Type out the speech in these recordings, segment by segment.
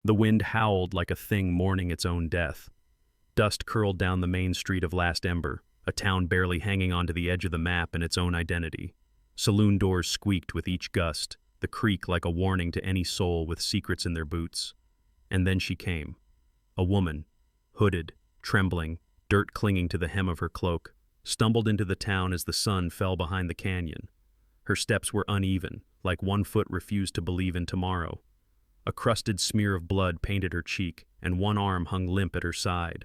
The wind howled like a thing mourning its own death. Dust curled down the main street of Last Ember, a town barely hanging onto the edge of the map in its own identity. Saloon doors squeaked with each gust, the creak like a warning to any soul with secrets in their boots. And then she came. A woman, hooded, trembling, dirt clinging to the hem of her cloak, stumbled into the town as the sun fell behind the canyon. Her steps were uneven, like one foot refused to believe in tomorrow. A crusted smear of blood painted her cheek, and one arm hung limp at her side.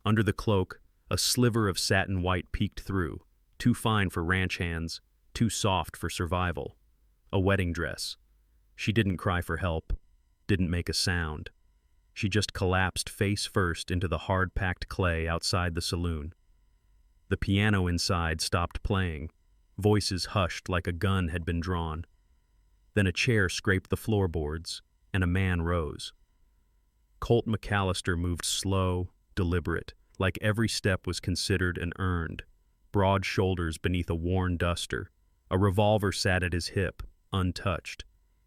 Under the cloak, a sliver of satin white peeked through, too fine for ranch hands, too soft for survival. A wedding dress. She didn't cry for help, didn't make a sound. She just collapsed face first into the hard-packed clay outside the saloon. The piano inside stopped playing. Voices hushed like a gun had been drawn. Then a chair scraped the floorboards, and a man rose. Colt McAllister moved slow, deliberate, like every step was considered and earned. Broad shoulders beneath a worn duster. A revolver sat at his hip, untouched.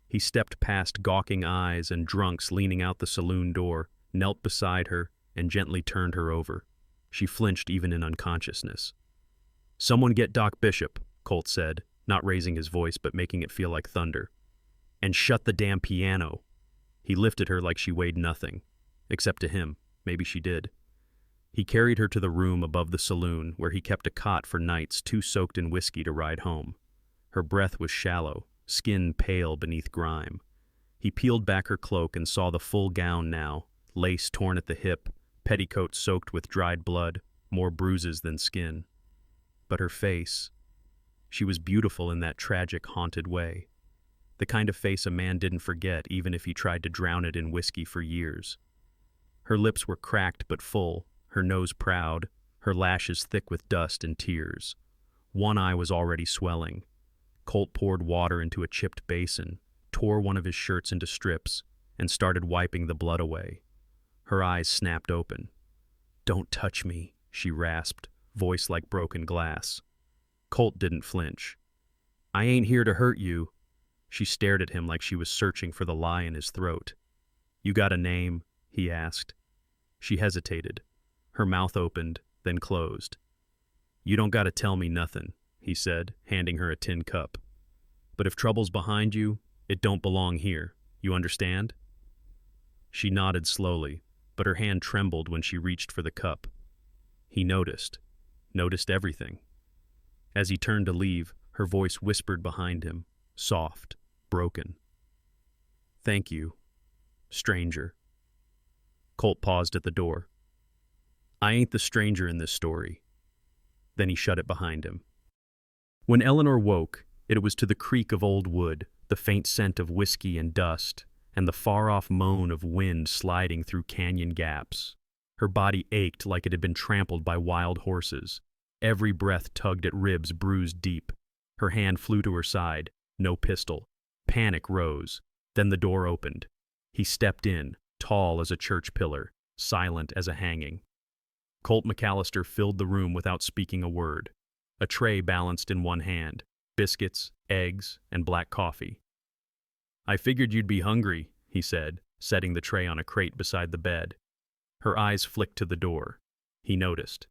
He stepped past gawking eyes and drunks leaning out the saloon door, knelt beside her, and gently turned her over. She flinched even in unconsciousness. "Someone get Doc Bishop," Colt said, not raising his voice but making it feel like thunder. "And shut the damn piano." He lifted her like she weighed nothing. Except to him. Maybe she did. He carried her to the room above the saloon where he kept a cot for nights too soaked in whiskey to ride home. Her breath was shallow, skin pale beneath grime. He peeled back her cloak and saw the full gown now, lace torn at the hip, petticoat soaked with dried blood, more bruises than skin. But her face, she was beautiful in that tragic, haunted way. The kind of face a man didn't forget even if he tried to drown it in whiskey for years. Her lips were cracked but full, her nose proud, her lashes thick with dust and tears. One eye was already swelling. Colt poured water into a chipped basin, tore one of his shirts into strips, and started wiping the blood away. Her eyes snapped open. "Don't touch me," she rasped, voice like broken glass. Colt didn't flinch. "I ain't here to hurt you." She stared at him like she was searching for the lie in his throat. "You got a name?" he asked. She hesitated. Her mouth opened, then closed. "You don't gotta tell me nothin'," he said, handing her a tin cup. "But if trouble's behind you, it don't belong here. You understand?" She nodded slowly, but her hand trembled when she reached for the cup. He noticed everything. As he turned to leave, her voice whispered behind him, soft, broken. "Thank you, stranger." Colt paused at the door. "I ain't the stranger in this story." Then he shut it behind him. When Eleanor woke, it was to the creak of old wood, the faint scent of whiskey and dust, and the far-off moan of wind sliding through canyon gaps. Her body ached like it had been trampled by wild horses. Every breath tugged at ribs bruised deep. Her hand flew to her side. No pistol. Panic rose. Then the door opened. He stepped in, tall as a church pillar, silent as a hanging. Colt McAllister filled the room without speaking a word. A tray balanced in one hand, biscuits, eggs, and black coffee. "I figured you'd be hungry," he said, setting the tray on a crate beside the bed. Her eyes flicked to the door. He noticed.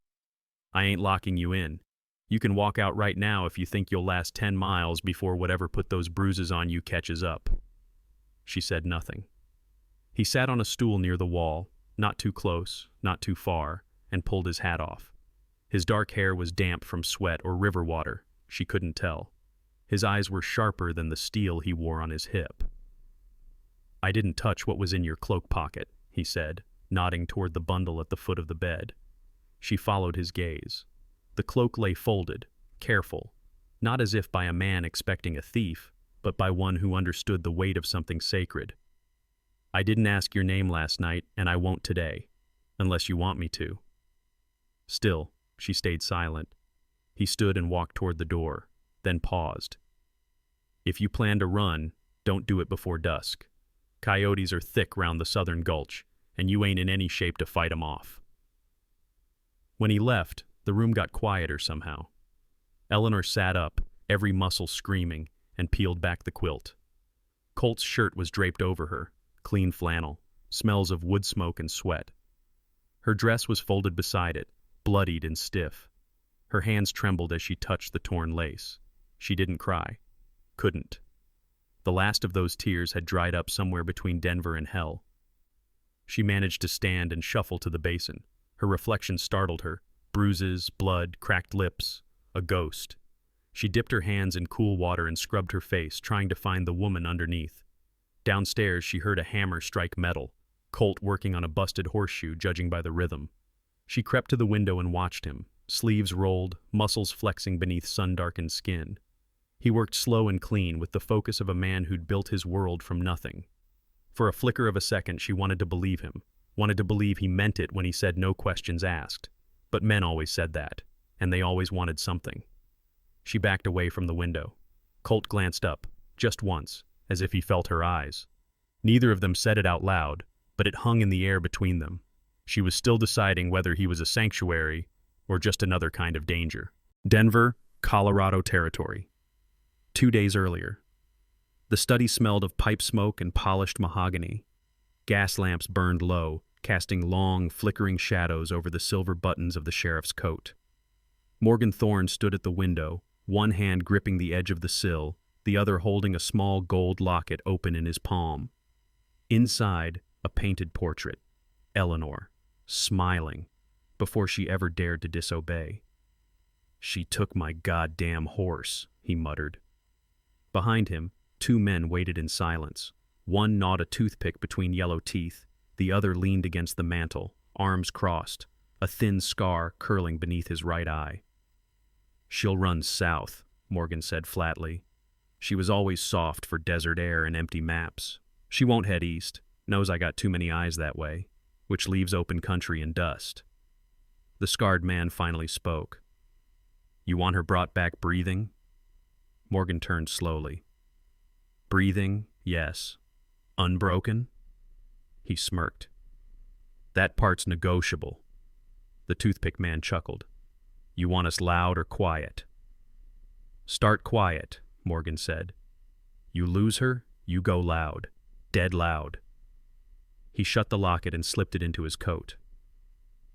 "I ain't locking you in. You can walk out right now if you think you'll last 10 miles before whatever put those bruises on you catches up." She said nothing. He sat on a stool near the wall, not too close, not too far, and pulled his hat off. His dark hair was damp from sweat or river water. She couldn't tell. His eyes were sharper than the steel he wore on his hip. "I didn't touch what was in your cloak pocket," he said, nodding toward the bundle at the foot of the bed. She followed his gaze. The cloak lay folded, careful, not as if by a man expecting a thief, but by one who understood the weight of something sacred. "I didn't ask your name last night, and I won't today, unless you want me to." Still, she stayed silent. He stood and walked toward the door, then paused. "If you plan to run, don't do it before dusk. Coyotes are thick round the southern gulch, and you ain't in any shape to fight 'em off." When he left, the room got quieter somehow. Eleanor sat up, every muscle screaming, and peeled back the quilt. Colt's shirt was draped over her, clean flannel, smells of wood smoke and sweat. Her dress was folded beside it, bloodied and stiff. Her hands trembled as she touched the torn lace. She didn't cry. Couldn't. The last of those tears had dried up somewhere between Denver and hell. She managed to stand and shuffle to the basin. Her reflection startled her. Bruises, blood, cracked lips. A ghost. She dipped her hands in cool water and scrubbed her face, trying to find the woman underneath. Downstairs, she heard a hammer strike metal, Colt working on a busted horseshoe, judging by the rhythm. She crept to the window and watched him, sleeves rolled, muscles flexing beneath sun-darkened skin. He worked slow and clean, with the focus of a man who'd built his world from nothing. For a flicker of a second, she wanted to believe him, wanted to believe he meant it when he said no questions asked. But men always said that, and they always wanted something. She backed away from the window. Colt glanced up, just once, as if he felt her eyes. Neither of them said it out loud, but it hung in the air between them. She was still deciding whether he was a sanctuary or just another kind of danger. Denver, Colorado territory. 2 days earlier. The study smelled of pipe smoke and polished mahogany. Gas lamps burned low, casting long, flickering shadows over the silver buttons of the sheriff's coat. Morgan Thorne stood at the window, one hand gripping the edge of the sill, the other holding a small gold locket open in his palm. Inside, a painted portrait. Eleanor, smiling, before she ever dared to disobey. "She took my goddamn horse," he muttered. Behind him, 2 men waited in silence. One gnawed a toothpick between yellow teeth, the other leaned against the mantel, arms crossed, a thin scar curling beneath his right eye. "She'll run south," Morgan said flatly. "She was always soft for desert air and empty maps. She won't head east, knows I got too many eyes that way, which leaves open country and dust." The scarred man finally spoke. "You want her brought back breathing?" Morgan turned slowly. "Breathing, yes. Unbroken?" He smirked. "That part's negotiable." The toothpick man chuckled. "You want us loud or quiet?" "Start quiet," Morgan said. "You lose her, you go loud. Dead loud." He shut the locket and slipped it into his coat.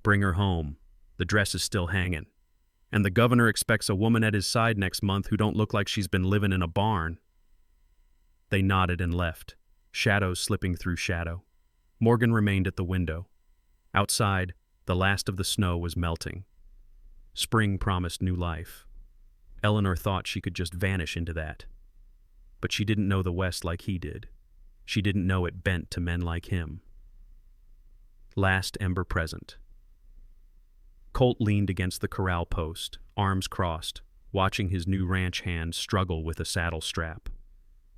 "Bring her home. The dress is still hanging. And the governor expects a woman at his side next month who don't look like she's been living in a barn." They nodded and left, shadows slipping through shadow. Morgan remained at the window. Outside, the last of the snow was melting. Spring promised new life. Eleanor thought she could just vanish into that. But she didn't know the West like he did. She didn't know it bent to men like him. Last ember present. Colt leaned against the corral post, arms crossed, watching his new ranch hand struggle with a saddle strap.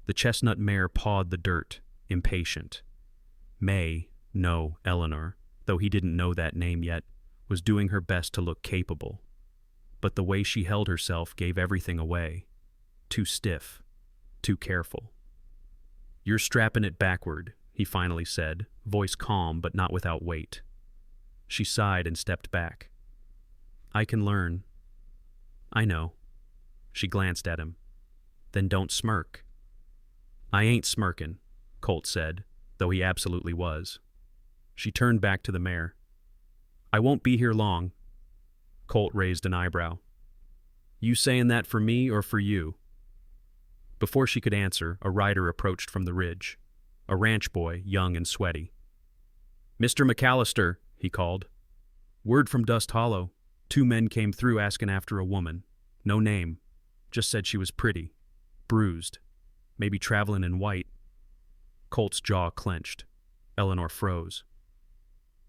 The chestnut mare pawed the dirt, impatient. Eleanor, though he didn't know that name yet, was doing her best to look capable. But the way she held herself gave everything away. Too stiff, too careful. "You're strapping it backward," he finally said, voice calm but not without weight. She sighed and stepped back. "I can learn." "I know." She glanced at him. "Then don't smirk." "I ain't smirking," Colt said, though he absolutely was. She turned back to the mare. "I won't be here long." Colt raised an eyebrow. "You saying that for me or for you?" Before she could answer, a rider approached from the ridge. A ranch boy, young and sweaty. "Mr. McAllister," he called. "Word from Dust Hollow. 2 men came through asking after a woman. No name. Just said she was pretty. Bruised. Maybe traveling in white." Colt's jaw clenched. Eleanor froze.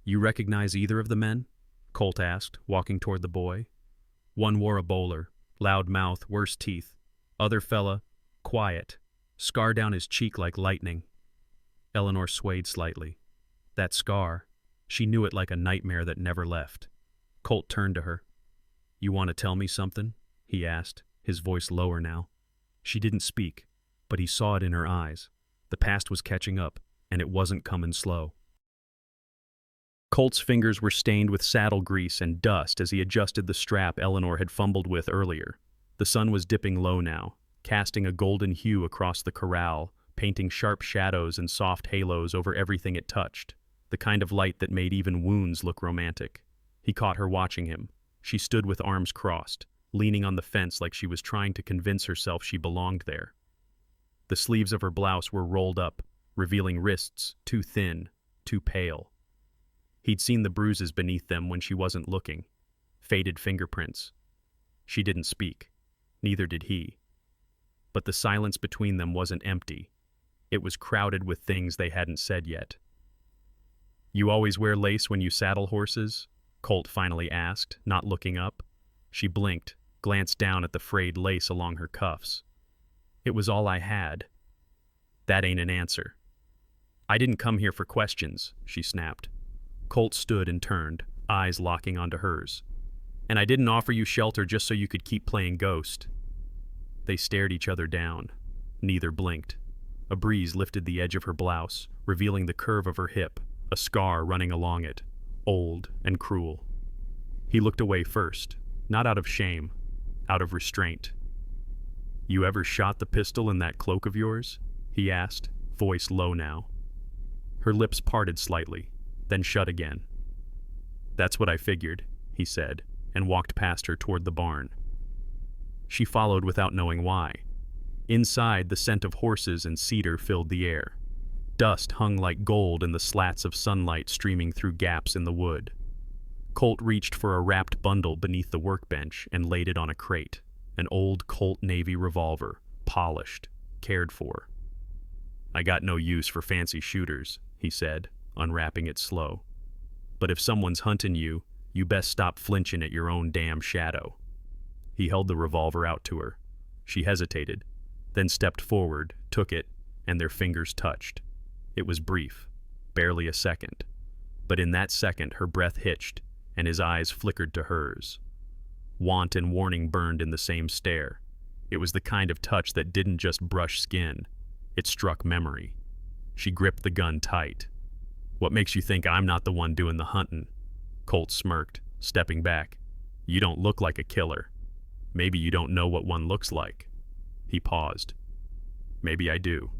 "You recognize either of the men?" Colt asked, walking toward the boy. "One wore a bowler, loud mouth, worse teeth. Other fella, quiet, scar down his cheek like lightning." Eleanor swayed slightly. That scar, she knew it like a nightmare that never left. Colt turned to her. "You want to tell me something?" he asked, his voice lower now. She didn't speak, but he saw it in her eyes. The past was catching up, and it wasn't coming slow. Colt's fingers were stained with saddle grease and dust as he adjusted the strap Eleanor had fumbled with earlier. The sun was dipping low now, casting a golden hue across the corral, painting sharp shadows and soft halos over everything it touched. the kind of light that made even wounds look romantic. He caught her watching him. She stood with arms crossed, leaning on the fence like she was trying to convince herself she belonged there. The sleeves of her blouse were rolled up, revealing wrists too thin, too pale. He'd seen the bruises beneath them when she wasn't looking. Faded fingerprints. She didn't speak. Neither did he. But the silence between them wasn't empty. It was crowded with things they hadn't said yet. "You always wear lace when you saddle horses?" Colt finally asked, not looking up. She blinked, glanced down at the frayed lace along her cuffs. "It was all I had." "That ain't an answer." "I didn't come here for questions," she snapped. Colt stood and turned, eyes locking onto hers. "And I didn't offer you shelter just so you could keep playing ghost." They stared each other down. Neither blinked. A breeze lifted the edge of her blouse, revealing the curve of her hip, a scar running along it, old and cruel. He looked away first, not out of shame, out of restraint. "You ever shot the pistol in that cloak of yours?" he asked, voice low now. Her lips parted slightly, then shut again. "That's what I figured," he said, and walked past her toward the barn. She followed without knowing why. Inside, the scent of horses and cedar filled the air. Dust hung like gold in the slats of sunlight streaming through gaps in the wood. Colt reached for a wrapped bundle beneath the workbench and laid it on a crate, an old Colt Navy revolver, polished, cared for. "I got no use for fancy shooters," he said, unwrapping it slow. "But if someone's hunting you, you best stop flinching at your own damn shadow." He held the revolver out to her. She hesitated, then stepped forward, took it, and their fingers touched. It was brief, barely a second. But in that second, her breath hitched, and his eyes flickered to hers. Want and warning burned in the same stare. It was the kind of touch that didn't just brush skin. It struck memory. She gripped the gun tight. "What makes you think I'm not the one doing the hunting?" Colt smirked, stepping back. "You don't look like a killer. Maybe you don't know what one looks like." He paused. "Maybe I do."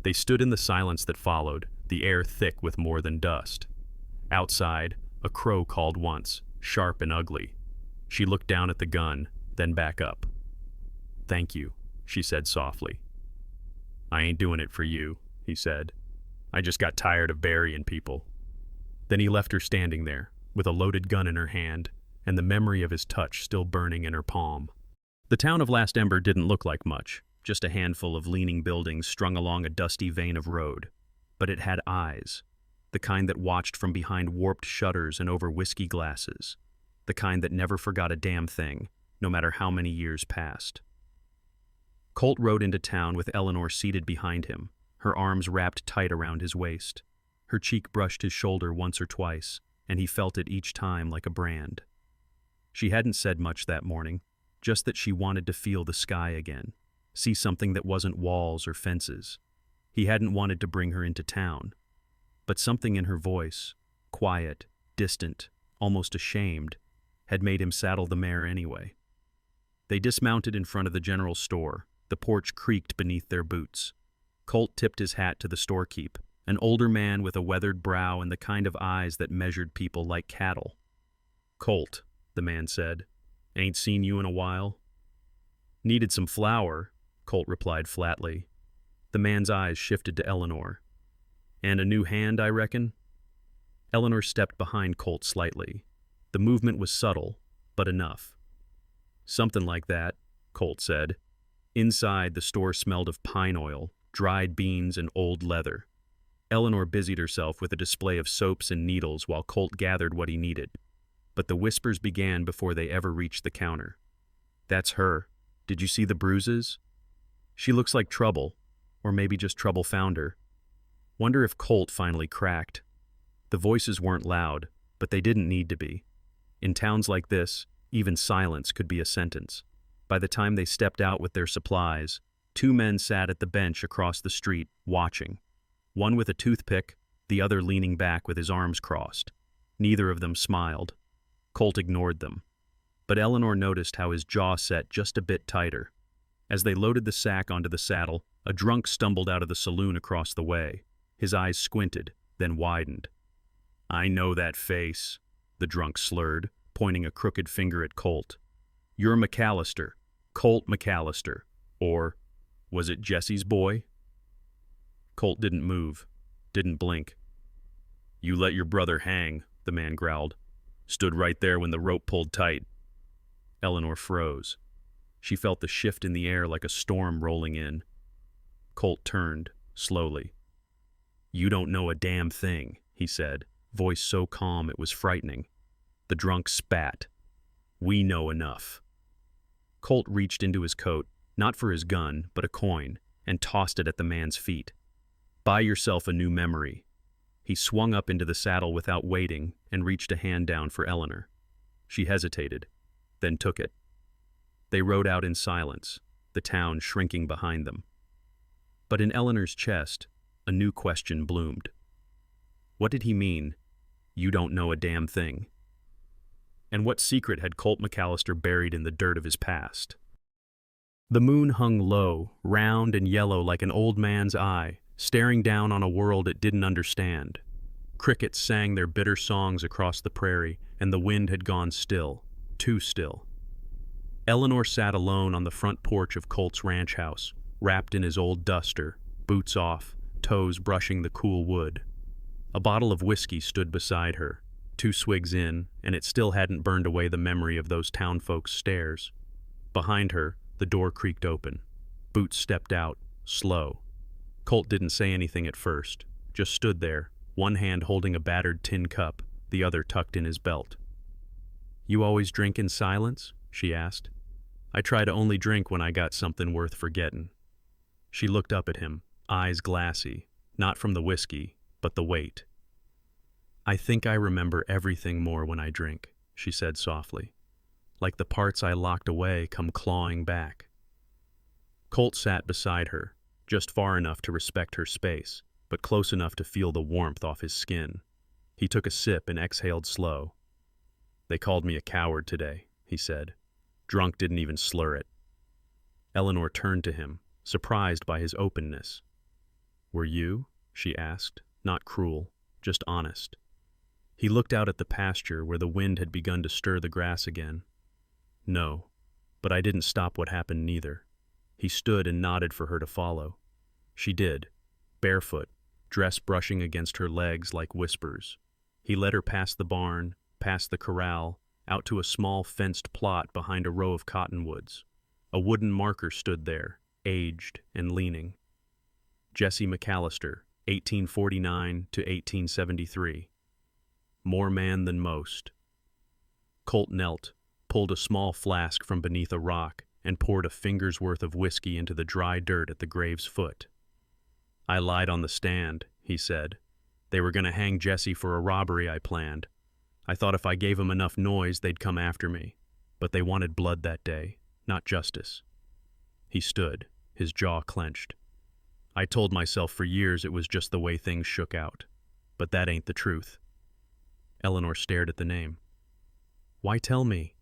They stood in the silence that followed, the air thick with more than dust. Outside, a crow called once, sharp and ugly. She looked down at the gun, then back up. "Thank you," she said softly. "I ain't doing it for you," he said. "I just got tired of burying people." Then he left her standing there, with a loaded gun in her hand, and the memory of his touch still burning in her palm. The town of Last Ember didn't look like much, just a handful of leaning buildings strung along a dusty vein of road. But it had eyes, the kind that watched from behind warped shutters and over whiskey glasses, the kind that never forgot a damn thing, no matter how many years passed. Colt rode into town with Eleanor seated behind him, her arms wrapped tight around his waist. Her cheek brushed his shoulder once or twice, and he felt it each time like a brand. She hadn't said much that morning, just that she wanted to feel the sky again, see something that wasn't walls or fences. He hadn't wanted to bring her into town, but something in her voice, quiet, distant, almost ashamed, had made him saddle the mare anyway. They dismounted in front of the general store. The porch creaked beneath their boots. Colt tipped his hat to the storekeep, an older man with a weathered brow and the kind of eyes that measured people like cattle. "Colt," the man said, "ain't seen you in a while." "Needed some flour," Colt replied flatly. The man's eyes shifted to Eleanor. "And a new hand, I reckon?" Eleanor stepped behind Colt slightly. The movement was subtle, but enough. "Something like that," Colt said. Inside, the store smelled of pine oil, dried beans, and old leather. Eleanor busied herself with a display of soaps and needles while Colt gathered what he needed. But the whispers began before they ever reached the counter. "That's her. Did you see the bruises? She looks like trouble, or maybe just trouble found her." Wonder if Colt finally cracked. The voices weren't loud, but they didn't need to be. In towns like this, even silence could be a sentence. By the time they stepped out with their supplies, two men sat at the bench across the street, watching. One with a toothpick, the other leaning back with his arms crossed. Neither of them smiled. Colt ignored them. But Eleanor noticed how his jaw set just a bit tighter. As they loaded the sack onto the saddle, a drunk stumbled out of the saloon across the way. His eyes squinted, then widened. "I know that face," the drunk slurred, pointing a crooked finger at Colt. "You're McAllister, Colt McAllister. Or was it Jesse's boy?" Colt didn't move, didn't blink. "You let your brother hang," the man growled. "Stood right there when the rope pulled tight." Eleanor froze. She felt the shift in the air like a storm rolling in. Colt turned, slowly. "You don't know a damn thing," he said, voice so calm it was frightening. The drunk spat. "We know enough." Colt reached into his coat, not for his gun, but a coin, and tossed it at the man's feet. "Buy yourself a new memory." He swung up into the saddle without waiting and reached a hand down for Eleanor. She hesitated, then took it. They rode out in silence, the town shrinking behind them. But in Eleanor's chest, a new question bloomed. What did he mean, "You don't know a damn thing"? And what secret had Colt McAllister buried in the dirt of his past? The moon hung low, round and yellow like an old man's eye, staring down on a world it didn't understand. Crickets sang their bitter songs across the prairie, and the wind had gone still, too still. Eleanor sat alone on the front porch of Colt's ranch house, wrapped in his old duster, boots off, toes brushing the cool wood. A bottle of whiskey stood beside her, 2 swigs in, and it still hadn't burned away the memory of those townfolk's stares. Behind her, the door creaked open. Boots stepped out, slow. Colt didn't say anything at first, just stood there, one hand holding a battered tin cup, the other tucked in his belt. "You always drink in silence?" she asked. "I try to only drink when I got something worth forgettin'." She looked up at him, eyes glassy, not from the whiskey, but the weight. "I think I remember everything more when I drink," she said softly. "Like the parts I locked away come clawing back." Colt sat beside her, just far enough to respect her space, but close enough to feel the warmth off his skin. He took a sip and exhaled slow. "They called me a coward today," he said. Drunk didn't even slur it. Eleanor turned to him, surprised by his openness. "Were you?" she asked, not cruel, just honest. He looked out at the pasture where the wind had begun to stir the grass again. "No, but I didn't stop what happened neither." He stood and nodded for her to follow. She did, barefoot, dress brushing against her legs like whispers. He led her past the barn, past the corral, out to a small fenced plot behind a row of cottonwoods. A wooden marker stood there, aged and leaning. Jesse McAllister, 1849 to 1873. More man than most. Colt knelt, pulled a small flask from beneath a rock, and poured a finger's worth of whiskey into the dry dirt at the grave's foot. "I lied on the stand," he said. "They were going to hang Jesse for a robbery I planned. I thought if I gave 'em enough noise, they'd come after me. But they wanted blood that day, not justice." He stood, his jaw clenched. "I told myself for years it was just the way things shook out. But that ain't the truth." Eleanor stared at the name. "Why tell me?"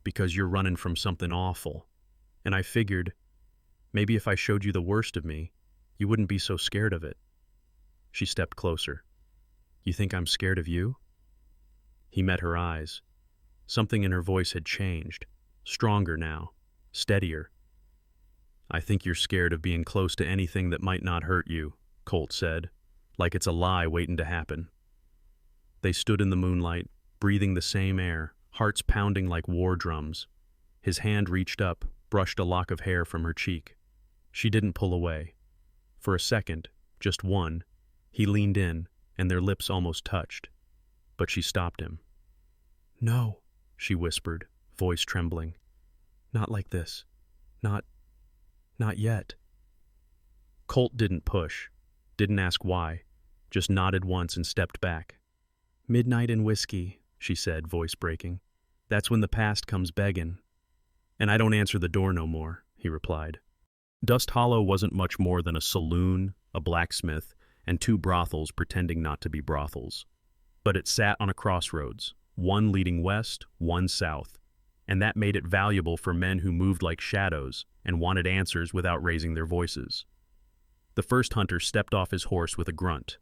"Because you're running from something awful. And I figured, maybe if I showed you the worst of me, you wouldn't be so scared of it." She stepped closer. "You think I'm scared of you?" He met her eyes. Something in her voice had changed, stronger now, steadier. "I think you're scared of being close to anything that might not hurt you," Colt said, like it's a lie waiting to happen. They stood in the moonlight, breathing the same air, hearts pounding like war drums. His hand reached up, brushed a lock of hair from her cheek. She didn't pull away. For a second, just one, he leaned in, and their lips almost touched. But she stopped him. "No," she whispered, voice trembling. "Not like this. Not yet." Colt didn't push, didn't ask why, just nodded once and stepped back. "Midnight and whiskey," she said, voice breaking. "That's when the past comes begging." "And I don't answer the door no more," he replied. Dust Hollow wasn't much more than a saloon, a blacksmith, and 2 brothels pretending not to be brothels. But it sat on a crossroads, one leading west, one south, and that made it valuable for men who moved like shadows and wanted answers without raising their voices. The first hunter stepped off his horse with a grunt.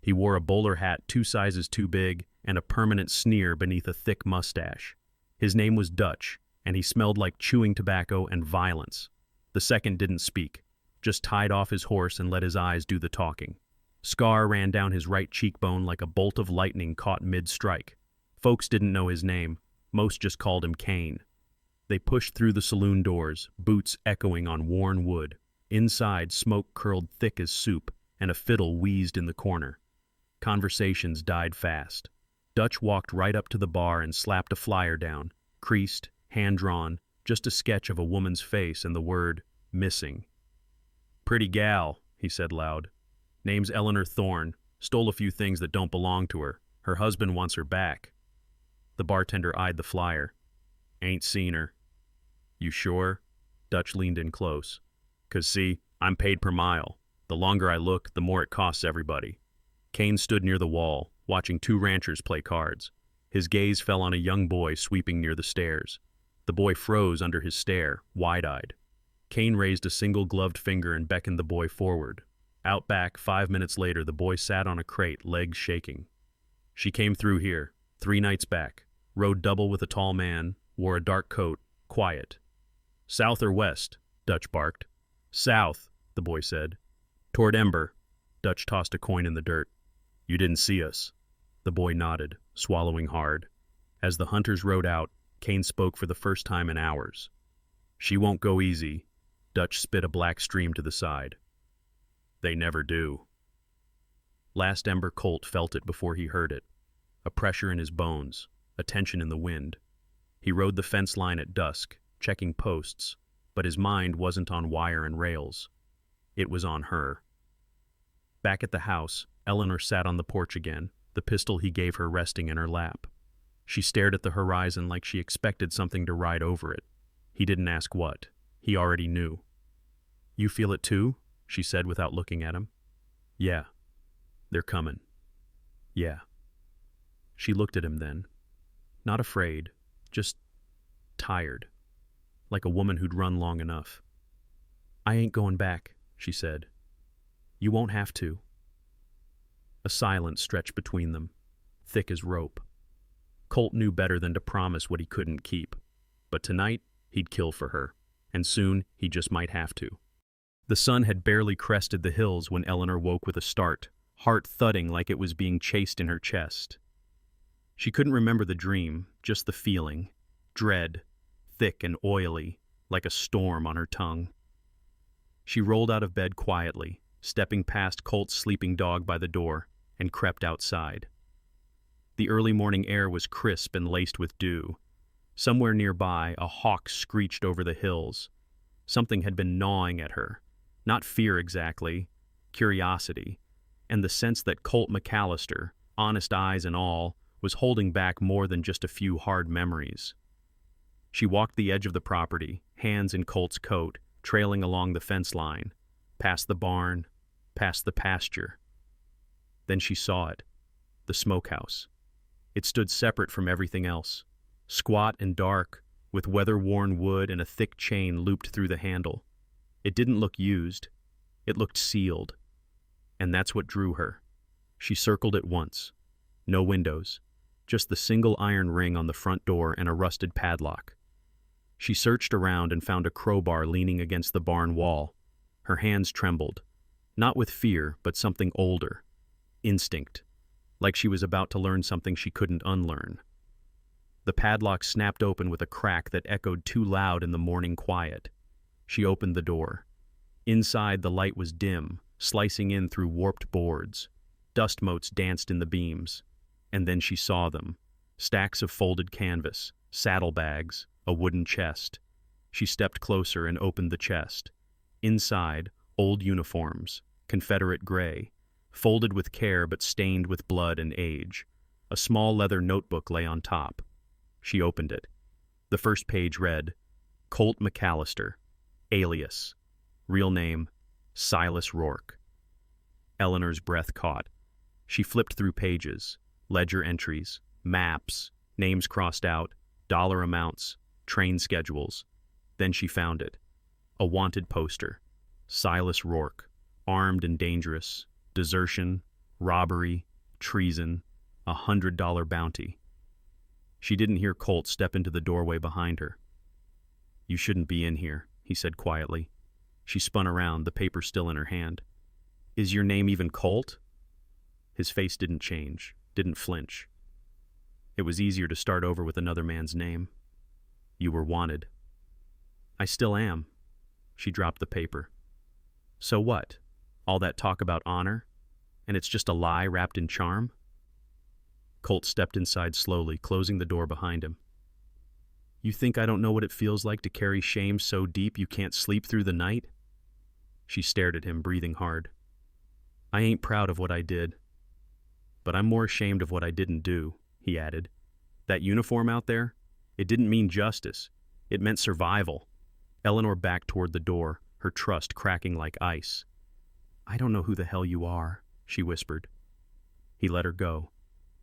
He wore a bowler hat 2 sizes too big and a permanent sneer beneath a thick mustache. His name was Dutch, and he smelled like chewing tobacco and violence. The second didn't speak, just tied off his horse and let his eyes do the talking. Scar ran down his right cheekbone like a bolt of lightning caught mid-strike. Folks didn't know his name. Most just called him Kane. They pushed through the saloon doors, boots echoing on worn wood. Inside, smoke curled thick as soup, and a fiddle wheezed in the corner. Conversations died fast. Dutch walked right up to the bar and slapped a flyer down, creased, hand-drawn, just a sketch of a woman's face and the word, missing. "Pretty gal," he said loud. "Name's Eleanor Thorne. Stole a few things that don't belong to her. Her husband wants her back." The bartender eyed the flyer. "Ain't seen her." "You sure?" Dutch leaned in close. "'Cause see, I'm paid per mile. The longer I look, the more it costs everybody." Kane stood near the wall, watching 2 ranchers play cards. His gaze fell on a young boy sweeping near the stairs. The boy froze under his stare, wide-eyed. Kane raised a single gloved finger and beckoned the boy forward. Out back, 5 minutes later, the boy sat on a crate, legs shaking. "She came through here, 3 nights back. Rode double with a tall man, wore a dark coat, quiet." "South or west?" Dutch barked. "South," the boy said. "Toward Ember." Dutch tossed a coin in the dirt. "You didn't see us." The boy nodded, swallowing hard. As the hunters rode out, Kane spoke for the first time in hours. "She won't go easy." Dutch spit a black stream to the side. "They never do." Last Ember Colt felt it before he heard it. A pressure in his bones, a tension in the wind. He rode the fence line at dusk, checking posts, but his mind wasn't on wire and rails. It was on her. Back at the house, Eleanor sat on the porch again, the pistol he gave her resting in her lap. She stared at the horizon like she expected something to ride over it. He didn't ask what. He already knew. "You feel it too?" she said without looking at him. "Yeah. They're coming." "Yeah." She looked at him then. Not afraid, just tired, like a woman who'd run long enough. "I ain't going back," she said. "You won't have to." A silence stretched between them, thick as rope. Colt knew better than to promise what he couldn't keep. But tonight, he'd kill for her, and soon he just might have to. The sun had barely crested the hills when Eleanor woke with a start, heart thudding like it was being chased in her chest. She couldn't remember the dream, just the feeling, dread, thick and oily, like a storm on her tongue. She rolled out of bed quietly, stepping past Colt's sleeping dog by the door, and crept outside. The early morning air was crisp and laced with dew. Somewhere nearby, a hawk screeched over the hills. Something had been gnawing at her. Not fear exactly, curiosity, and the sense that Colt McAllister, honest eyes and all, was holding back more than just a few hard memories. She walked the edge of the property, hands in Colt's coat, trailing along the fence line, past the barn, past the pasture. Then she saw it, the smokehouse. It stood separate from everything else, squat and dark, with weather-worn wood and a thick chain looped through the handle. It didn't look used. It looked sealed. And that's what drew her. She circled it once. No windows, just the single iron ring on the front door and a rusted padlock. She searched around and found a crowbar leaning against the barn wall. Her hands trembled, not with fear, but something older. Instinct, like she was about to learn something she couldn't unlearn. The padlock snapped open with a crack that echoed too loud in the morning quiet. She opened the door. Inside, the light was dim, slicing in through warped boards. Dust motes danced in the beams. And then she saw them. Stacks of folded canvas, saddlebags, a wooden chest. She stepped closer and opened the chest. Inside, old uniforms, Confederate gray, folded with care but stained with blood and age. A small leather notebook lay on top. She opened it. The first page read, Colt McAllister, alias, real name, Silas Rourke. Eleanor's breath caught. She flipped through pages, ledger entries, maps, names crossed out, dollar amounts, train schedules. Then she found it. A wanted poster. Silas Rourke, armed and dangerous, desertion, Robbery, treason, $100 bounty. She didn't hear Colt step into the doorway behind her. "You shouldn't be in here," he said quietly. She spun around, the paper still in her hand. "Is your name even Colt?" His face didn't change, didn't flinch. It was easier to start over with another man's name. "You were wanted." "I still am." She dropped the paper. "So what? All that talk about honor? And it's just a lie wrapped in charm?" Colt stepped inside slowly, closing the door behind him. "You think I don't know what it feels like to carry shame so deep you can't sleep through the night?" She stared at him, breathing hard. "I ain't proud of what I did. But I'm more ashamed of what I didn't do," he added. "That uniform out there, it didn't mean justice. It meant survival." Eleanor backed toward the door, her trust cracking like ice. "I don't know who the hell you are," she whispered. He let her go,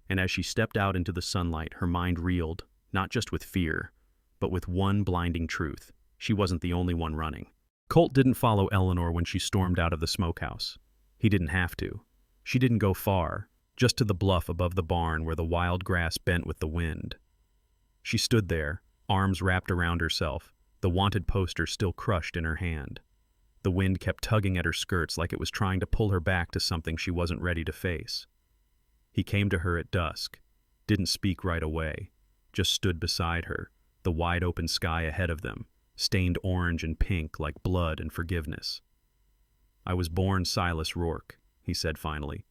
and as she stepped out into the sunlight, her mind reeled, not just with fear, but with one blinding truth. She wasn't the only one running. Colt didn't follow Eleanor when she stormed out of the smokehouse. He didn't have to. She didn't go far, just to the bluff above the barn where the wild grass bent with the wind. She stood there, arms wrapped around herself, the wanted poster still crushed in her hand. The wind kept tugging at her skirts like it was trying to pull her back to something she wasn't ready to face. He came to her at dusk, didn't speak right away, just stood beside her, the wide open sky ahead of them, stained orange and pink like blood and forgiveness. "I was born Silas Rourke," he said finally,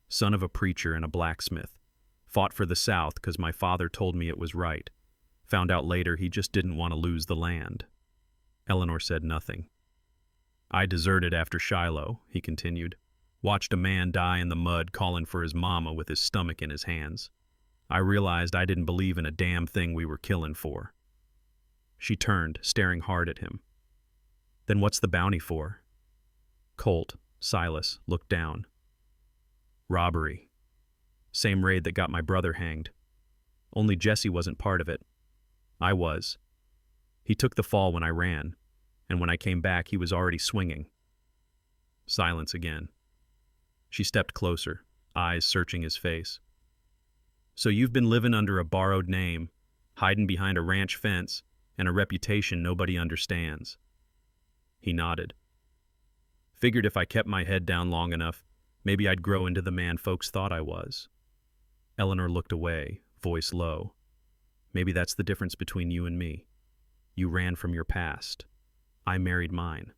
"son of a preacher and a blacksmith. Fought for the South because my father told me it was right. Found out later he just didn't want to lose the land." Eleanor said nothing. "I deserted after Shiloh," he continued. "Watched a man die in the mud calling for his mama with his stomach in his hands. I realized I didn't believe in a damn thing we were killing for." She turned, staring hard at him. "Then what's the bounty for?" Colt, Silas, looked down. "Robbery. Same raid that got my brother hanged. Only Jesse wasn't part of it. I was. He took the fall when I ran, and when I came back he was already swinging." Silence again. She stepped closer, eyes searching his face. "So you've been living under a borrowed name, hiding behind a ranch fence, and a reputation nobody understands." He nodded. "Figured if I kept my head down long enough, maybe I'd grow into the man folks thought I was." Eleanor looked away, voice low. "Maybe that's the difference between you and me. You ran from your past. I married mine."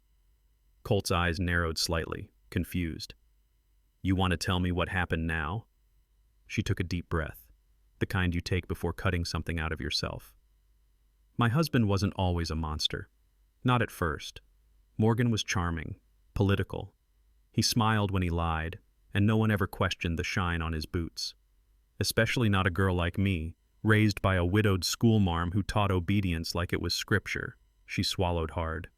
Colt's eyes narrowed slightly, confused. "You want to tell me what happened now?" She took a deep breath, the kind you take before cutting something out of yourself. "My husband wasn't always a monster. Not at first. Morgan was charming, political. He smiled when he lied, and no one ever questioned the shine on his boots. Especially not a girl like me, raised by a widowed schoolmarm who taught obedience like it was scripture." She swallowed hard.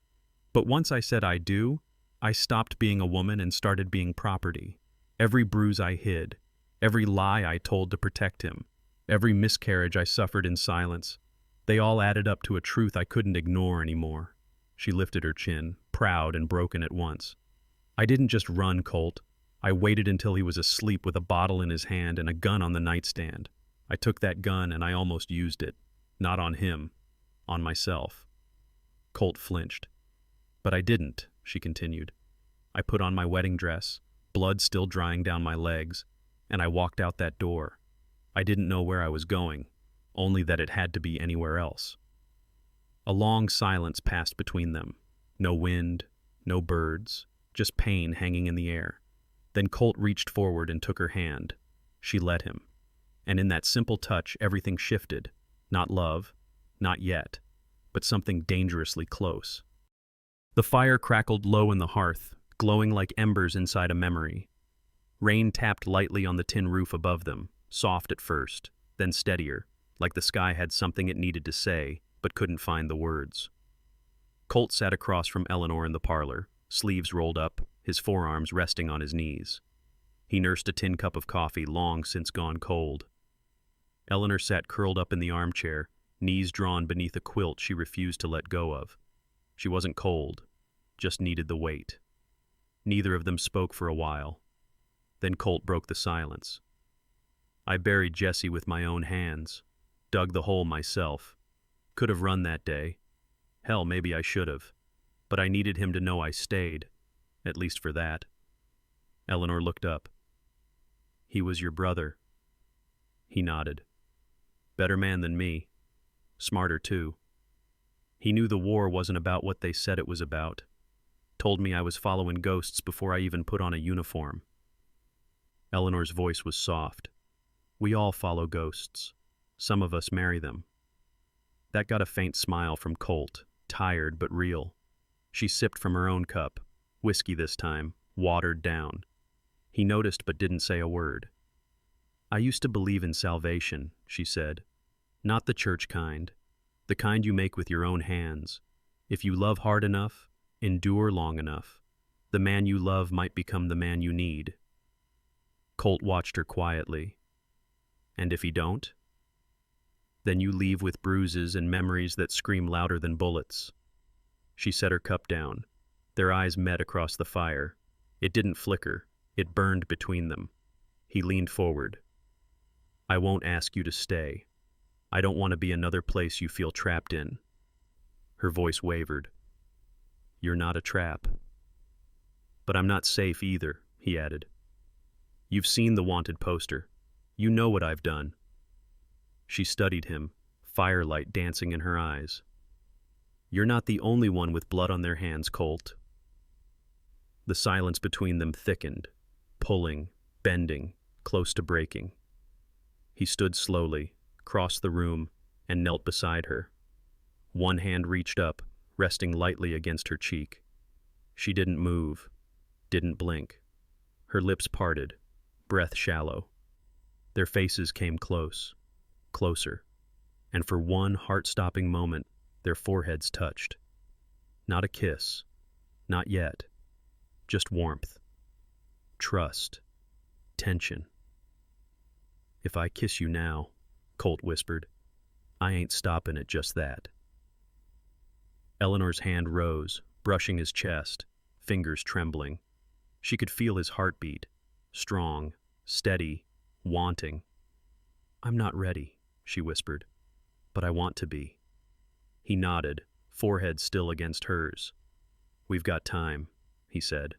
"But once I said I do, I stopped being a woman and started being property. Every bruise I hid, every lie I told to protect him, every miscarriage I suffered in silence, they all added up to a truth I couldn't ignore anymore." She lifted her chin, proud and broken at once. "I didn't just run, Colt. I waited until he was asleep with a bottle in his hand and a gun on the nightstand. I took that gun and I almost used it. Not on him, on myself." Colt flinched. "But I didn't," she continued. "I put on my wedding dress, blood still drying down my legs, and I walked out that door. I didn't know where I was going, only that it had to be anywhere else." A long silence passed between them. No wind, no birds, just pain hanging in the air. Then Colt reached forward and took her hand. She let him. And in that simple touch, everything shifted. Not love, not yet, but something dangerously close. The fire crackled low in the hearth, glowing like embers inside a memory. Rain tapped lightly on the tin roof above them, soft at first, then steadier, like the sky had something it needed to say, but couldn't find the words. Colt sat across from Eleanor in the parlor, sleeves rolled up, his forearms resting on his knees. He nursed a tin cup of coffee long since gone cold. Eleanor sat curled up in the armchair, knees drawn beneath a quilt she refused to let go of. She wasn't cold, just needed the weight. Neither of them spoke for a while. Then Colt broke the silence. I buried Jesse with my own hands, dug the hole myself. Could have run that day. Hell, maybe I should have. But I needed him to know I stayed, at least for that. Eleanor looked up. He was your brother. He nodded. Better man than me. Smarter, too. He knew the war wasn't about what they said it was about. Told me I was following ghosts before I even put on a uniform. Eleanor's voice was soft. We all follow ghosts. Some of us marry them. That got a faint smile from Colt, tired but real. She sipped from her own cup, whiskey this time, watered down. He noticed but didn't say a word. I used to believe in salvation, she said. Not the church kind. The kind you make with your own hands. If you love hard enough, endure long enough, the man you love might become the man you need. Colt watched her quietly. And if he don't? Then you leave with bruises and memories that scream louder than bullets. She set her cup down. Their eyes met across the fire. It didn't flicker. It burned between them. He leaned forward. I won't ask you to stay. I don't want to be another place you feel trapped in. Her voice wavered. You're not a trap. But I'm not safe either, he added. You've seen the wanted poster. You know what I've done. She studied him, firelight dancing in her eyes. You're not the only one with blood on their hands, Colt. The silence between them thickened, pulling, bending, close to breaking. He stood slowly, crossed the room, and knelt beside her. One hand reached up, resting lightly against her cheek. She didn't move, didn't blink. Her lips parted, breath shallow. Their faces came close, closer, and for one heart-stopping moment, their foreheads touched. Not a kiss, not yet, just warmth, trust, tension. If I kiss you now, Colt whispered, I ain't stopping at just that. Eleanor's hand rose, brushing his chest, fingers trembling. She could feel his heartbeat, strong, steady, wanting. I'm not ready, she whispered, but I want to be. He nodded, forehead still against hers. We've got time, he said.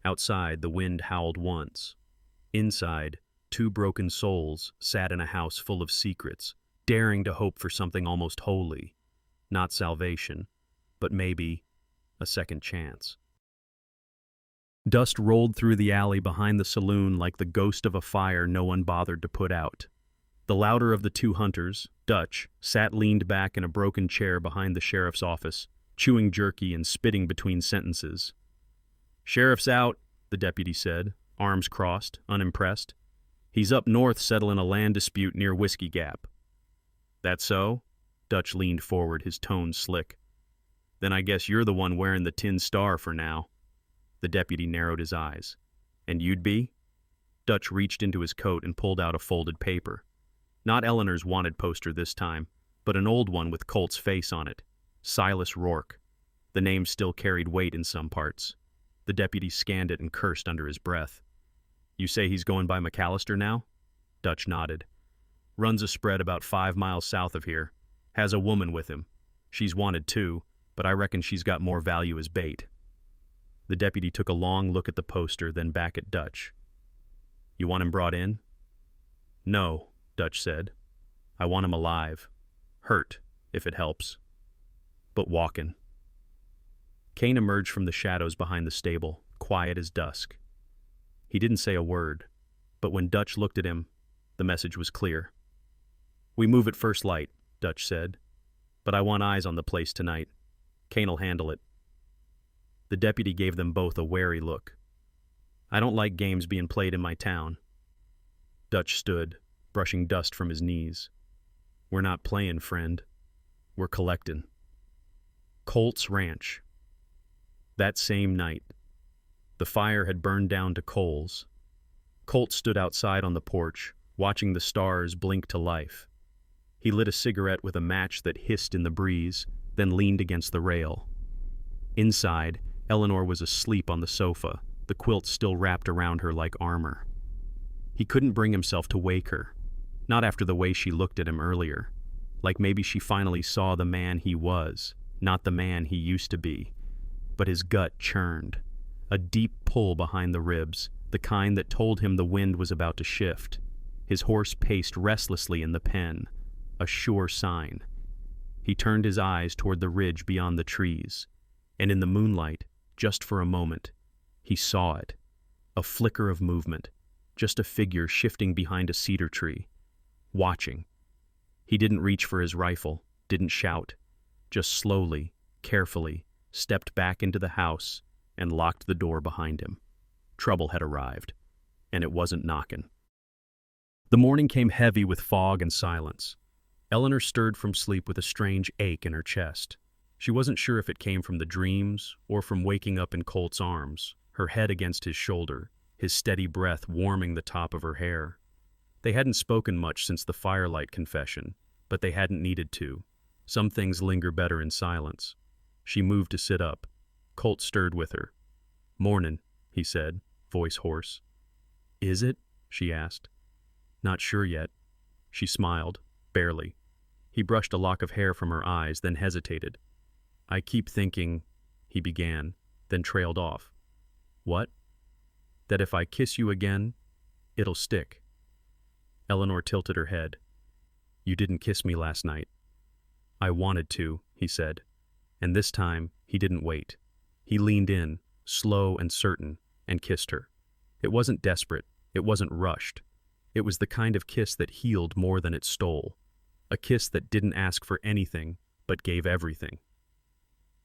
Outside, the wind howled once. Inside, two broken souls sat in a house full of secrets, daring to hope for something almost holy. Not salvation, but maybe a second chance. Dust rolled through the alley behind the saloon like the ghost of a fire no one bothered to put out. The louder of the two hunters, Dutch, sat leaned back in a broken chair behind the sheriff's office, chewing jerky and spitting between sentences. Sheriff's out, the deputy said, arms crossed, unimpressed. He's up north settling a land dispute near Whiskey Gap. That so? Dutch leaned forward, his tone slick. Then I guess you're the one wearing the tin star for now. The deputy narrowed his eyes. And you'd be? Dutch reached into his coat and pulled out a folded paper. Not Eleanor's wanted poster this time, but an old one with Colt's face on it. Silas Rourke. The name still carried weight in some parts. The deputy scanned it and cursed under his breath. You say he's going by McAllister now? Dutch nodded. Runs a spread about 5 miles south of here. Has a woman with him. She's wanted too, but I reckon she's got more value as bait. The deputy took a long look at the poster, then back at Dutch. You want him brought in? No, Dutch said. I want him alive. Hurt, if it helps. But walkin'. Kane emerged from the shadows behind the stable, quiet as dusk. He didn't say a word, but when Dutch looked at him, the message was clear. We move at first light, Dutch said. But I want eyes on the place tonight. Kane'll handle it. The deputy gave them both a wary look. I don't like games being played in my town. Dutch stood, brushing dust from his knees. We're not playing, friend. We're collectin'. Colt's ranch. That same night, the fire had burned down to coals. Colt stood outside on the porch, watching the stars blink to life. He lit a cigarette with a match that hissed in the breeze, then leaned against the rail. Inside, Eleanor was asleep on the sofa, the quilt still wrapped around her like armor. He couldn't bring himself to wake her, not after the way she looked at him earlier, like maybe she finally saw the man he was, not the man he used to be. But his gut churned, a deep pull behind the ribs, the kind that told him the wind was about to shift. His horse paced restlessly in the pen, a sure sign. He turned his eyes toward the ridge beyond the trees, and in the moonlight, just for a moment, he saw it. A flicker of movement, just a figure shifting behind a cedar tree, watching. He didn't reach for his rifle, didn't shout, just slowly, carefully, stepped back into the house and locked the door behind him. Trouble had arrived, and it wasn't knocking. The morning came heavy with fog and silence. Eleanor stirred from sleep with a strange ache in her chest. She wasn't sure if it came from the dreams or from waking up in Colt's arms, her head against his shoulder, his steady breath warming the top of her hair. They hadn't spoken much since the Firelight confession, but they hadn't needed to. Some things linger better in silence. She moved to sit up. Colt stirred with her. "Mornin'," he said, voice hoarse. "Is it?" she asked. "Not sure yet." She smiled, barely. He brushed a lock of hair from her eyes, then hesitated. "I keep thinking," he began, then trailed off. "What?" "That if I kiss you again, it'll stick." Eleanor tilted her head. "You didn't kiss me last night." "I wanted to," he said. And this time, he didn't wait. He leaned in, slow and certain, and kissed her. It wasn't desperate. It wasn't rushed. It was the kind of kiss that healed more than it stole. A kiss that didn't ask for anything, but gave everything.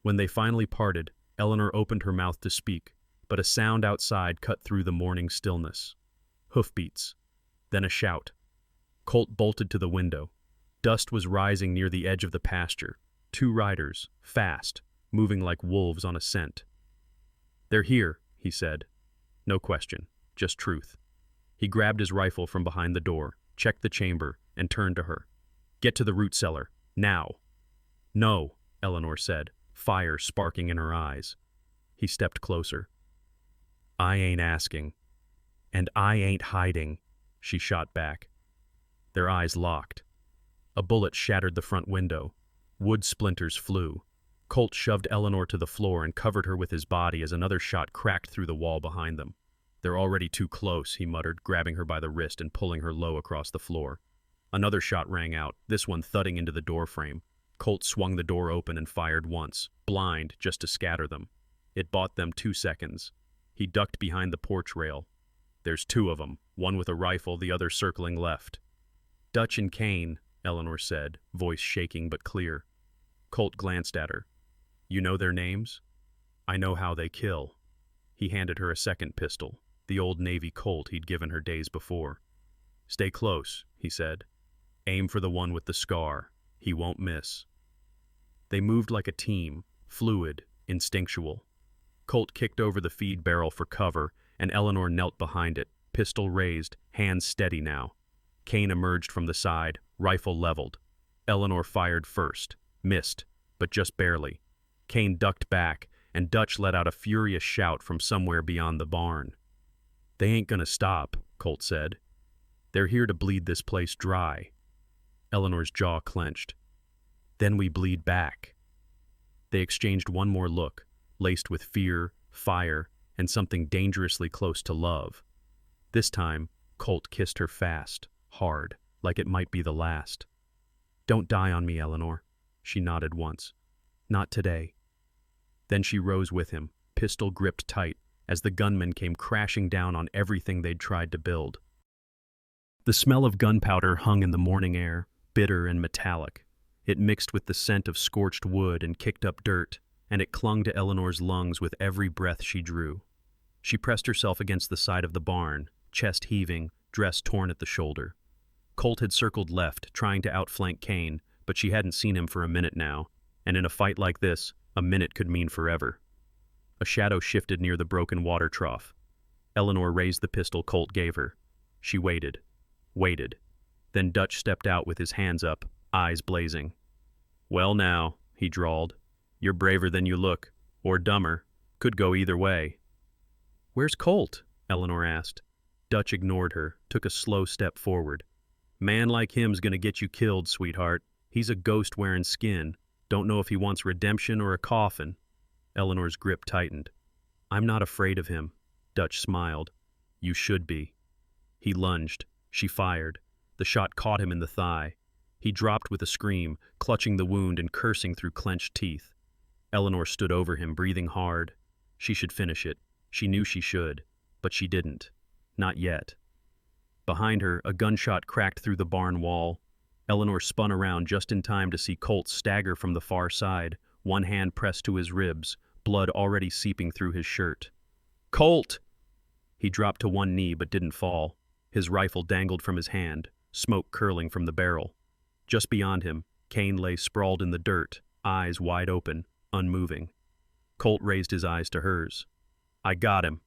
When they finally parted, Eleanor opened her mouth to speak, but a sound outside cut through the morning stillness. Hoofbeats. Then a shout. Colt bolted to the window. Dust was rising near the edge of the pasture. 2 riders, fast, moving like wolves on a scent. "They're here," he said. No question, just truth. He grabbed his rifle from behind the door, checked the chamber, and turned to her. "Get to the root cellar, now." "No," Eleanor said, fire sparking in her eyes. He stepped closer. "I ain't asking. And I ain't hiding," she shot back. Their eyes locked. A bullet shattered the front window. Wood splinters flew. Colt shoved Eleanor to the floor and covered her with his body as another shot cracked through the wall behind them. "They're already too close," he muttered, grabbing her by the wrist and pulling her low across the floor. Another shot rang out, this one thudding into the doorframe. Colt swung the door open and fired once, blind, just to scatter them. It bought them 2 seconds. He ducked behind the porch rail. "There's 2 of them, one with a rifle, the other circling left." "Dutch and Kane," Eleanor said, voice shaking but clear. Colt glanced at her. "You know their names?" "I know how they kill." He handed her a second pistol, the old Navy Colt he'd given her days before. "Stay close," he said. "Aim for the one with the scar. He won't miss." They moved like a team, fluid, instinctual. Colt kicked over the feed barrel for cover, and Eleanor knelt behind it, pistol raised, hands steady now. Kane emerged from the side, rifle leveled. Eleanor fired first, missed, but just barely. Kane ducked back, and Dutch let out a furious shout from somewhere beyond the barn. "They ain't gonna stop," Colt said. "They're here to bleed this place dry." Eleanor's jaw clenched. "Then we bleed back." They exchanged one more look, laced with fear, fire, and something dangerously close to love. This time, Colt kissed her fast, hard, like it might be the last. "Don't die on me, Eleanor." She nodded once. "Not today." Then she rose with him, pistol gripped tight, as the gunmen came crashing down on everything they'd tried to build. The smell of gunpowder hung in the morning air, bitter and metallic. It mixed with the scent of scorched wood and kicked up dirt, and it clung to Eleanor's lungs with every breath she drew. She pressed herself against the side of the barn, chest heaving, dress torn at the shoulder. Colt had circled left, trying to outflank Kane, but she hadn't seen him for a minute now, and in a fight like this, a minute could mean forever. A shadow shifted near the broken water trough. Eleanor raised the pistol Colt gave her. She waited. Then Dutch stepped out with his hands up, eyes blazing. "Well now," he drawled, "you're braver than you look, or dumber. Could go either way." Where's Colt? Eleanor asked. Dutch ignored her, took a slow step forward. Man like him's gonna get you killed, sweetheart. He's a ghost wearing skin. Don't know if he wants redemption or a coffin. Eleanor's grip tightened. I'm not afraid of him. Dutch smiled. You should be. He lunged. She fired. The shot caught him in the thigh. He dropped with a scream, clutching the wound and cursing through clenched teeth. Eleanor stood over him, breathing hard. She should finish it. She knew she should, but she didn't. Not yet. Behind her, a gunshot cracked through the barn wall. Eleanor spun around just in time to see Colt stagger from the far side, one hand pressed to his ribs, blood already seeping through his shirt. Colt! He dropped to one knee but didn't fall. His rifle dangled from his hand, smoke curling from the barrel. Just beyond him, Kane lay sprawled in the dirt, eyes wide open, unmoving. Colt raised his eyes to hers. I got him.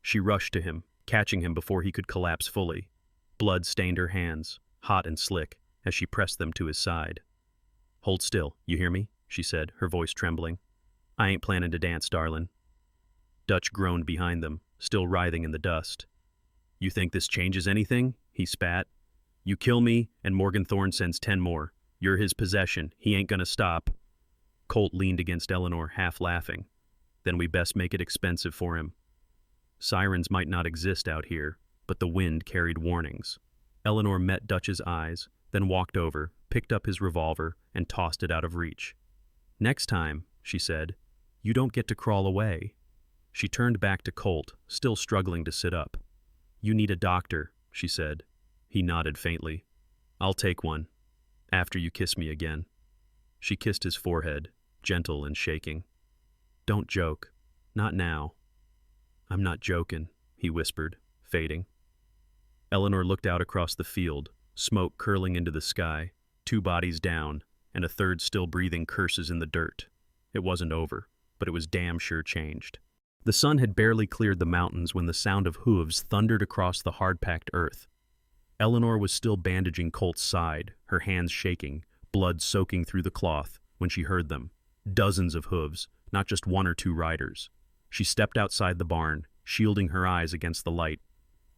She rushed to him, catching him before he could collapse fully. Blood stained her hands, hot and slick, as she pressed them to his side. Hold still, you hear me? She said, her voice trembling. I ain't planning to dance, darlin'. Dutch groaned behind them, still writhing in the dust. You think this changes anything? He spat. You kill me, and Morgan Thorne sends 10 more. You're his possession. He ain't gonna stop. Colt leaned against Eleanor, half laughing. Then we best make it expensive for him. Sirens might not exist out here, but the wind carried warnings. Eleanor met Dutch's eyes, then walked over, picked up his revolver, and tossed it out of reach. Next time, she said, you don't get to crawl away. She turned back to Colt, still struggling to sit up. You need a doctor, she said. He nodded faintly. I'll take one. After you kiss me again. She kissed his forehead, gentle and shaking. Don't joke. Not now. I'm not joking, he whispered, fading. Eleanor looked out across the field, smoke curling into the sky, 2 bodies down, and a third still breathing curses in the dirt. It wasn't over, but it was damn sure changed. The sun had barely cleared the mountains when the sound of hooves thundered across the hard-packed earth. Eleanor was still bandaging Colt's side, her hands shaking, blood soaking through the cloth, when she heard them. Dozens of hooves, not just 1 or 2 riders. She stepped outside the barn, shielding her eyes against the light.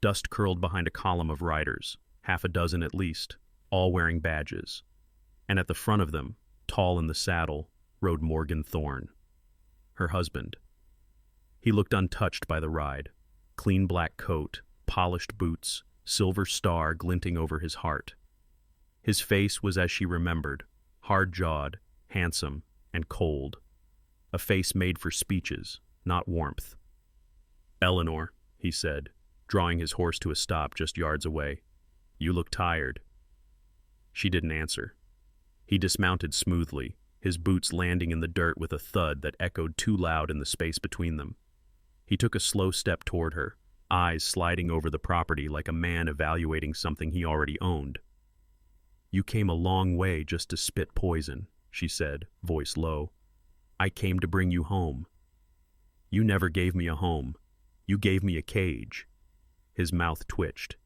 Dust curled behind a column of riders, 6 at least, all wearing badges. And at the front of them, tall in the saddle, rode Morgan Thorne, her husband. He looked untouched by the ride. Clean black coat, polished boots, silver star glinting over his heart. His face was as she remembered, hard-jawed, handsome, and cold. A face made for speeches, not warmth. Eleanor, he said, drawing his horse to a stop just yards away. You look tired. She didn't answer. He dismounted smoothly, his boots landing in the dirt with a thud that echoed too loud in the space between them. He took a slow step toward her, eyes sliding over the property like a man evaluating something he already owned. You came a long way just to spit poison, she said, voice low. I came to bring you home. You never gave me a home. You gave me a cage. His mouth twitched.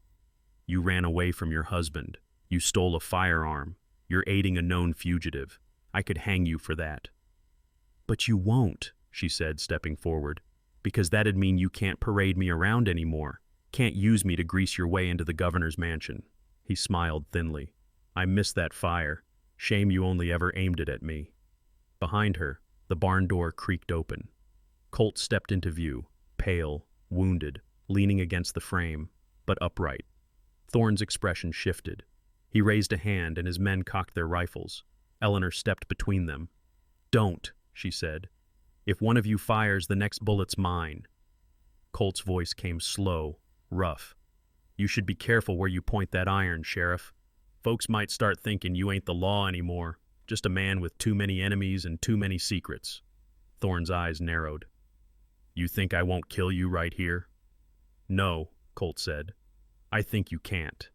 You ran away from your husband. You stole a firearm. You're aiding a known fugitive. I could hang you for that. But you won't, she said, stepping forward, because that'd mean you can't parade me around anymore, can't use me to grease your way into the governor's mansion. He smiled thinly. I missed that fire. Shame you only ever aimed it at me. Behind her, the barn door creaked open. Colt stepped into view, pale, wounded, leaning against the frame, but upright. Thorne's expression shifted. He raised a hand and his men cocked their rifles. Eleanor stepped between them. Don't, she said. If one of you fires, the next bullet's mine. Colt's voice came slow, rough. You should be careful where you point that iron, Sheriff. Folks might start thinking you ain't the law anymore, just a man with too many enemies and too many secrets. Thorne's eyes narrowed. You think I won't kill you right here? No, Colt said. I think you can't.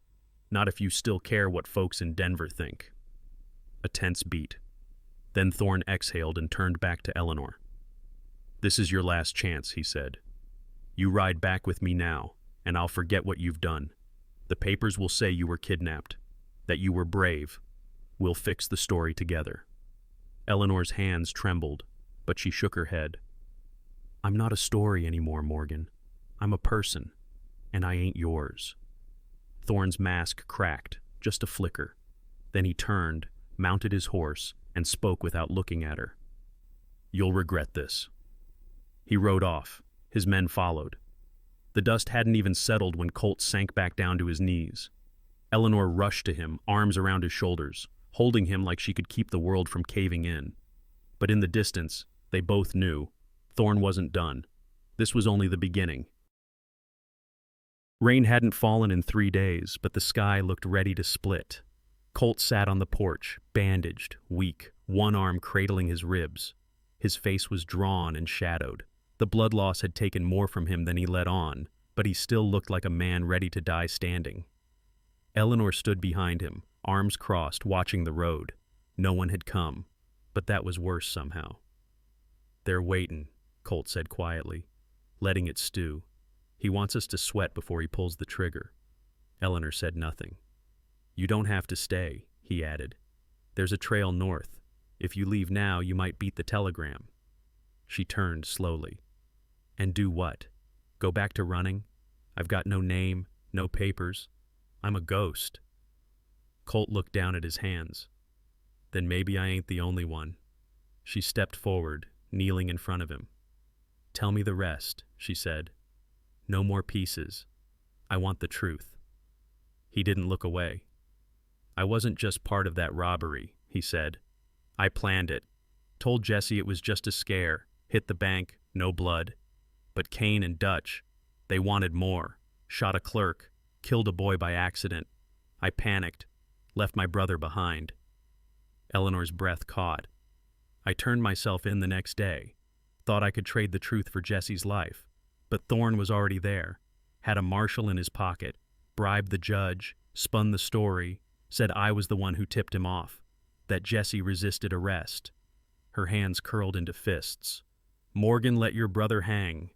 Not if you still care what folks in Denver think. A tense beat. Then Thorne exhaled and turned back to Eleanor. This is your last chance, he said. You ride back with me now, and I'll forget what you've done. The papers will say you were kidnapped, that you were brave. We'll fix the story together. Eleanor's hands trembled, but she shook her head. I'm not a story anymore, Morgan. I'm a person, and I ain't yours. Thorne's mask cracked, just a flicker. Then he turned, mounted his horse, and spoke without looking at her. You'll regret this. He rode off. His men followed. The dust hadn't even settled when Colt sank back down to his knees. Eleanor rushed to him, arms around his shoulders, holding him like she could keep the world from caving in. But in the distance, they both knew, Thorne wasn't done. This was only the beginning. Rain hadn't fallen in 3 days, but the sky looked ready to split. Colt sat on the porch, bandaged, weak, one arm cradling his ribs. His face was drawn and shadowed. The blood loss had taken more from him than he let on, but he still looked like a man ready to die standing. Eleanor stood behind him, arms crossed, watching the road. No one had come, but that was worse somehow. They're waitin', Colt said quietly, letting it stew. He wants us to sweat before he pulls the trigger. Eleanor said nothing. You don't have to stay, he added. There's a trail north. If you leave now, you might beat the telegram. She turned slowly. And do what? Go back to running? I've got no name, no papers. I'm a ghost. Colt looked down at his hands. Then maybe I ain't the only one. She stepped forward, kneeling in front of him. Tell me the rest, she said. No more pieces. I want the truth. He didn't look away. I wasn't just part of that robbery, he said. I planned it. Told Jesse it was just a scare. Hit the bank, no blood. But Kane and Dutch, they wanted more. Shot a clerk, killed a boy by accident. I panicked, left my brother behind. Eleanor's breath caught. I turned myself in the next day. Thought I could trade the truth for Jesse's life. But Thorne was already there. Had a marshal in his pocket. Bribed the judge. Spun the story. Said I was the one who tipped him off. That Jesse resisted arrest. Her hands curled into fists. Morgan let your brother hang.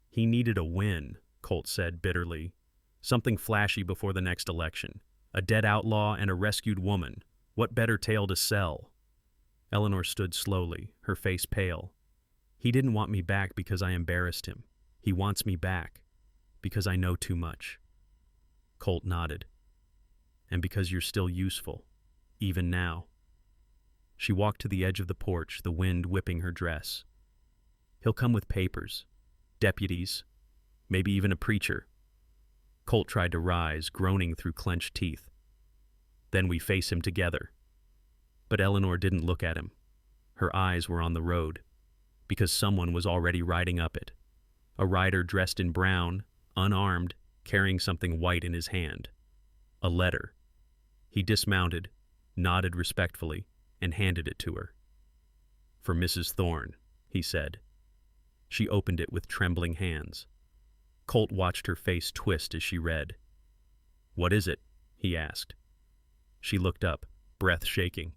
He needed a win, Colt said bitterly. Something flashy before the next election. A dead outlaw and a rescued woman. What better tale to sell? Eleanor stood slowly, her face pale. He didn't want me back because I embarrassed him. He wants me back because I know too much. Colt nodded. And because you're still useful, even now. She walked to the edge of the porch, the wind whipping her dress. He'll come with papers, deputies, maybe even a preacher. Colt tried to rise, groaning through clenched teeth. Then we face him together. But Eleanor didn't look at him. Her eyes were on the road, because someone was already riding up it. A rider dressed in brown, unarmed, carrying something white in his hand. A letter. He dismounted, nodded respectfully, and handed it to her. For Mrs. Thorne, he said. She opened it with trembling hands. Colt watched her face twist as she read. What is it? He asked. She looked up, breath shaking.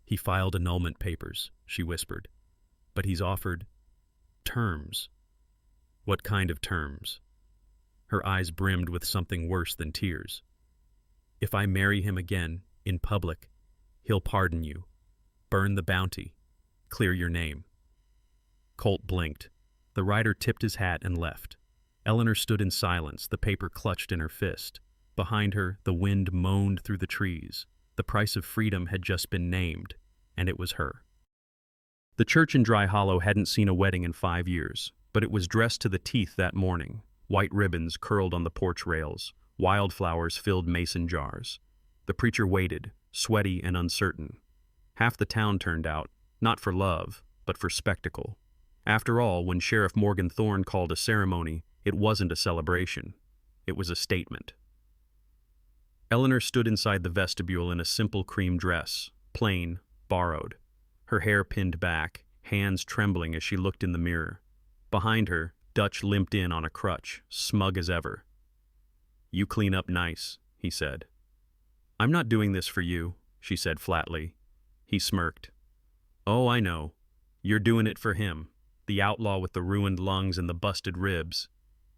He filed annulment papers, she whispered. But he's offered terms. What kind of terms? Her eyes brimmed with something worse than tears. If I marry him again, in public, he'll pardon you, burn the bounty, clear your name. Colt blinked. The rider tipped his hat and left. Eleanor stood in silence, the paper clutched in her fist. Behind her, the wind moaned through the trees. The price of freedom had just been named, and it was her. The church in Dry Hollow hadn't seen a wedding in 5 years, but it was dressed to the teeth that morning. White ribbons curled on the porch rails. Wildflowers filled mason jars. The preacher waited, sweaty and uncertain. Half the town turned out, not for love, but for spectacle. After all, when Sheriff Morgan Thorne called a ceremony, it wasn't a celebration. It was a statement. Eleanor stood inside the vestibule in a simple cream dress, plain, borrowed. Her hair pinned back, hands trembling as she looked in the mirror. Behind her, Dutch limped in on a crutch, smug as ever. You clean up nice, he said. I'm not doing this for you, she said flatly. He smirked. Oh, I know. You're doing it for him, the outlaw with the ruined lungs and the busted ribs.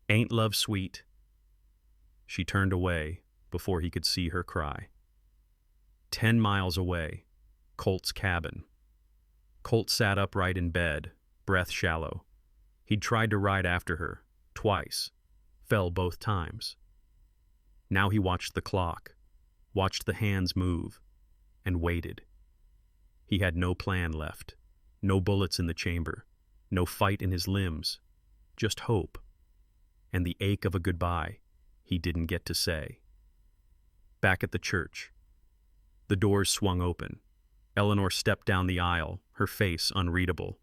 Ain't love sweet? She turned away before he could see her cry. 10 miles away, Colt's cabin. Colt sat upright in bed, breath shallow. He'd tried to ride after her, twice, fell both times. Now he watched the clock, watched the hands move, and waited. He had no plan left, no bullets in the chamber, no fight in his limbs, just hope, and the ache of a goodbye he didn't get to say. Back at the church, the doors swung open. Eleanor stepped down the aisle, her face unreadable.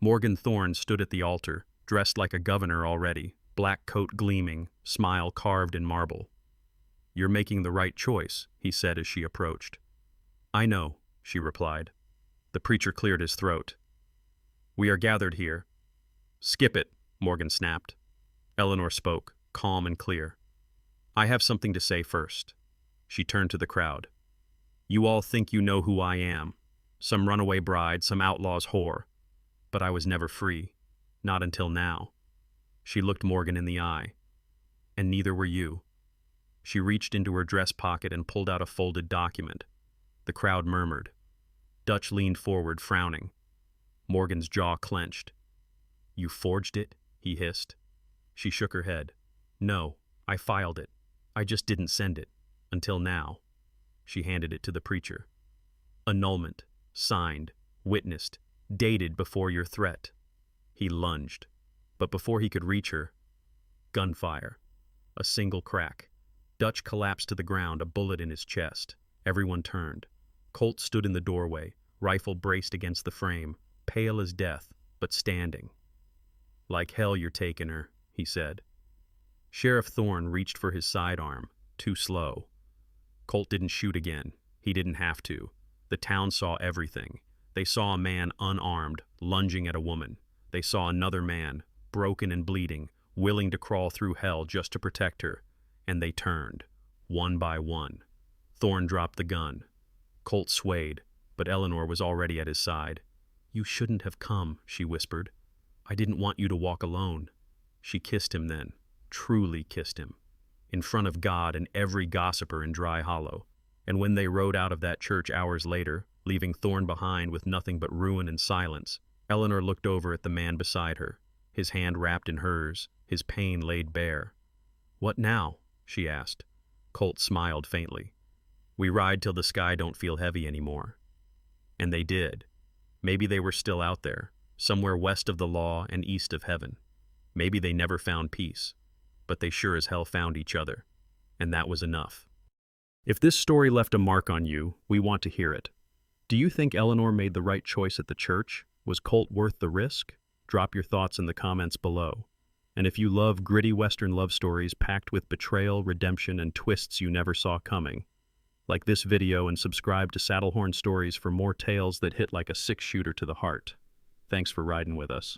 Morgan Thorne stood at the altar, dressed like a governor already, black coat gleaming, smile carved in marble. "You're making the right choice," he said as she approached. "I know," she replied. The preacher cleared his throat. "We are gathered here." "Skip it," Morgan snapped. Eleanor spoke, calm and clear. "I have something to say first." She turned to the crowd. "You all think you know who I am. Some runaway bride, some outlaw's whore. But I was never free. Not until now." She looked Morgan in the eye. "And neither were you." She reached into her dress pocket and pulled out a folded document. The crowd murmured. Dutch leaned forward, frowning. Morgan's jaw clenched. "You forged it?" he hissed. She shook her head. "No, I filed it. I just didn't send it. Until now." She handed it to the preacher. "Annulment. Signed. Witnessed. Dated before your threat." He lunged. But before he could reach her, gunfire. A single crack. Dutch collapsed to the ground, a bullet in his chest. Everyone turned. Colt stood in the doorway, rifle braced against the frame, pale as death, but standing. "Like hell you're taking her," he said. Sheriff Thorne reached for his sidearm, too slow. Colt didn't shoot again. He didn't have to. The town saw everything. They saw a man unarmed, lunging at a woman. They saw another man, broken and bleeding, willing to crawl through hell just to protect her. And they turned, one by one. Thorne dropped the gun. Colt swayed, but Eleanor was already at his side. "You shouldn't have come," she whispered. "I didn't want you to walk alone." She kissed him then, truly kissed him, in front of God and every gossiper in Dry Hollow. And when they rode out of that church hours later, leaving Thorne behind with nothing but ruin and silence, Eleanor looked over at the man beside her, his hand wrapped in hers, his pain laid bare. "What now?" she asked. Colt smiled faintly. "We ride till the sky don't feel heavy anymore." And they did. Maybe they were still out there, somewhere west of the law and east of heaven. Maybe they never found peace, but they sure as hell found each other. And that was enough. If this story left a mark on you, we want to hear it. Do you think Eleanor made the right choice at the church? Was Colt worth the risk? Drop your thoughts in the comments below. And if you love gritty Western love stories packed with betrayal, redemption, and twists you never saw coming, like this video and subscribe to Saddlehorn Stories for more tales that hit like a six-shooter to the heart. Thanks for riding with us.